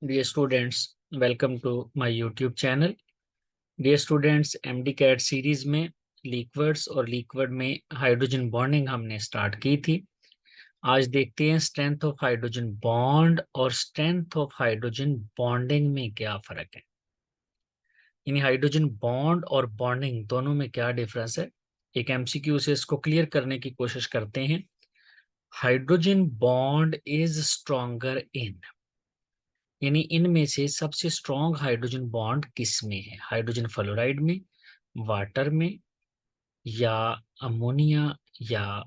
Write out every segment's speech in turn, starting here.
Dear students, welcome to my YouTube channel. Dear students, MDCAT series में liquids और liquid में hydrogen bonding हमने start की थी। आज देखते हैं स्ट्रेंथ ऑफ हाइड्रोजन बॉन्ड और स्ट्रेंथ ऑफ हाइड्रोजन बॉन्डिंग में क्या फर्क है। यानी हाइड्रोजन बॉन्ड और बॉन्डिंग दोनों में क्या डिफरेंस है। एक एमसीक्यू से इसको क्लियर करने की कोशिश करते हैं। हाइड्रोजन बॉन्ड इज स्ट्रॉन्गर इन, यानी इनमें से सबसे स्ट्रॉन्ग हाइड्रोजन बॉन्ड किस में है? हाइड्रोजन फ्लोराइड में, वाटर में, या अमोनिया, या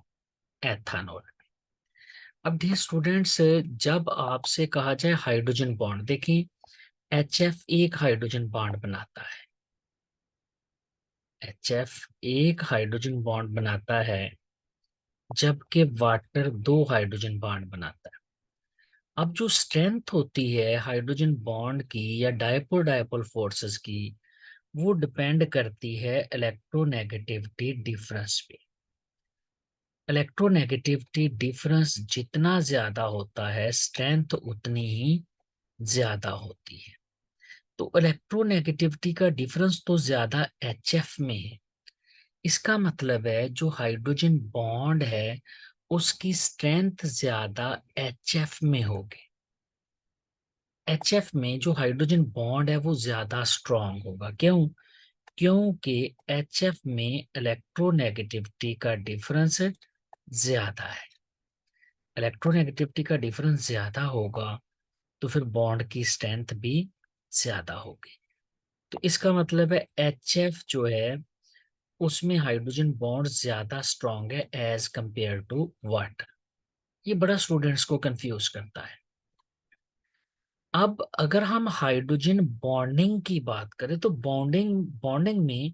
एथानॉल। अब डियर स्टूडेंट्स, जब आपसे कहा जाए हाइड्रोजन बॉन्ड, देखिए HF एक हाइड्रोजन बॉन्ड बनाता है। HF एक हाइड्रोजन बॉन्ड बनाता है, जबकि वाटर दो हाइड्रोजन बॉन्ड बनाता है। अब जो स्ट्रेंथ होती है हाइड्रोजन बॉन्ड की या डायपोल डायपोल फोर्सेस की, वो डिपेंड करती है इलेक्ट्रोनेगेटिविटी डिफरेंस पे। इलेक्ट्रोनेगेटिविटी डिफरेंस जितना ज्यादा होता है, स्ट्रेंथ उतनी ही ज्यादा होती है। तो इलेक्ट्रोनेगेटिविटी का डिफरेंस तो ज्यादा HF में है। इसका मतलब है जो हाइड्रोजन बॉन्ड है उसकी स्ट्रेंथ ज्यादा HF में होगी। HF में जो हाइड्रोजन बॉन्ड है वो ज्यादा स्ट्रांग होगा। क्यों? क्योंकि HF में इलेक्ट्रोनेगेटिविटी का डिफरेंस ज्यादा है। इलेक्ट्रोनेगेटिविटी का डिफरेंस ज्यादा होगा तो फिर बॉन्ड की स्ट्रेंथ भी ज्यादा होगी। तो इसका मतलब है HF जो है उसमें हाइड्रोजन बॉन्ड ज्यादा स्ट्रांग है एज कंपेयर टू वाटर। ये बड़ा स्टूडेंट्स को कंफ्यूज करता है। अब अगर हम हाइड्रोजन बॉन्डिंग की बात करें तो बॉन्डिंग बॉन्डिंग में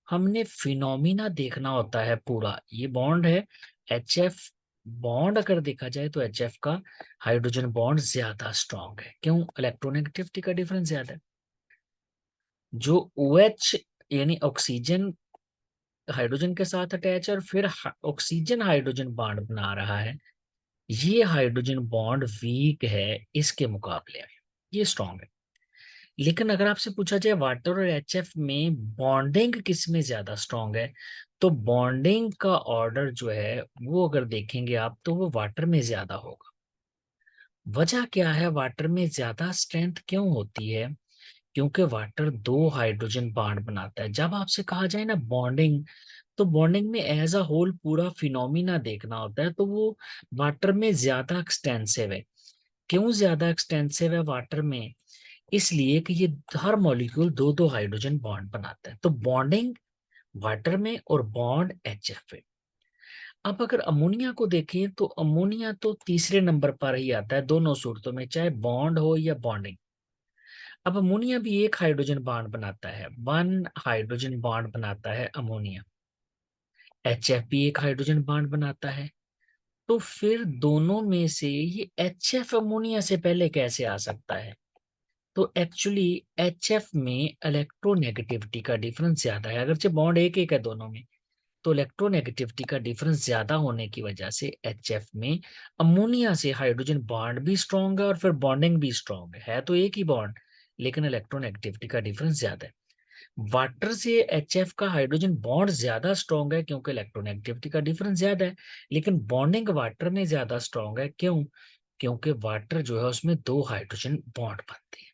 हमने फिनोमिना देखना होता है पूरा। ये बॉन्ड है HF बॉन्ड, अगर देखा जाए तो HF का हाइड्रोजन बॉन्ड ज्यादा स्ट्रांग है। क्यों? इलेक्ट्रोनेगेटिविटी का डिफरेंस ज्यादा है। जो OH यानी ऑक्सीजन हाइड्रोजन के साथ अटैच है और फिर ऑक्सीजन हाइड्रोजन बॉन्ड बना रहा है, ये हाइड्रोजन बॉन्ड वीक है इसके मुकाबले में, ये स्ट्रांग है। लेकिन अगर आपसे पूछा जाए वाटर और HF में बॉन्डिंग किस में ज्यादा स्ट्रांग है, तो बॉन्डिंग का ऑर्डर जो है वो अगर देखेंगे आप तो वो वाटर में ज्यादा होगा। वजह क्या है? वाटर में ज्यादा स्ट्रेंथ क्यों होती है? क्योंकि वाटर दो हाइड्रोजन बॉन्ड बनाता है। जब आपसे कहा जाए ना बॉन्डिंग, तो बॉन्डिंग में एज अ होल पूरा फिनोमिना देखना होता है, तो वो वाटर में ज्यादा एक्सटेंसिव है। क्यों ज्यादा एक्सटेंसिव है वाटर में? इसलिए कि ये हर मॉलिक्यूल दो दो हाइड्रोजन बॉन्ड बनाता है। तो बॉन्डिंग वाटर में और बॉन्ड HF पे। अब अगर अमोनिया को देखें तो अमोनिया तो तीसरे नंबर पर ही आता है दोनों सूरतों में, चाहे बॉन्ड हो या बॉन्डिंग। अब अमोनिया भी एक हाइड्रोजन बॉन्ड बनाता है, वन हाइड्रोजन बॉन्ड बनाता है अमोनिया। HF भी एक हाइड्रोजन बॉन्ड बनाता है। तो फिर दोनों में से ये HF अमोनिया से पहले कैसे आ सकता है? तो एक्चुअली HF में इलेक्ट्रोनेगेटिविटी का डिफरेंस ज्यादा है। अगरचे बॉन्ड एक एक है दोनों में, तो इलेक्ट्रोनेगेटिविटी का डिफरेंस ज्यादा होने की वजह से HF में अमोनिया से हाइड्रोजन बॉन्ड भी स्ट्रॉन्ग है और फिर बॉन्डिंग भी स्ट्रॉन्ग है तो एक ही बॉन्ड, लेकिन इलेक्ट्रोनेगेटिविटी का डिफरेंस ज्यादा है। वाटर से HF का हाइड्रोजन बॉन्ड ज्यादा स्ट्रॉन्ग है क्योंकि इलेक्ट्रोनेगेटिविटी का डिफरेंस ज्यादा है, लेकिन बॉन्डिंग वाटर में ज्यादा स्ट्रॉन्ग है। क्यों? क्योंकि वाटर जो है उसमें दो हाइड्रोजन बॉन्ड बनते हैं।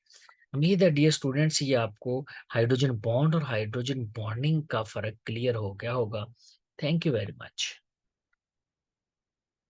उम्मीद है डियर स्टूडेंट्स ये आपको हाइड्रोजन बॉन्ड और हाइड्रोजन बॉन्डिंग का फर्क क्लियर हो गया होगा। Thank you very much.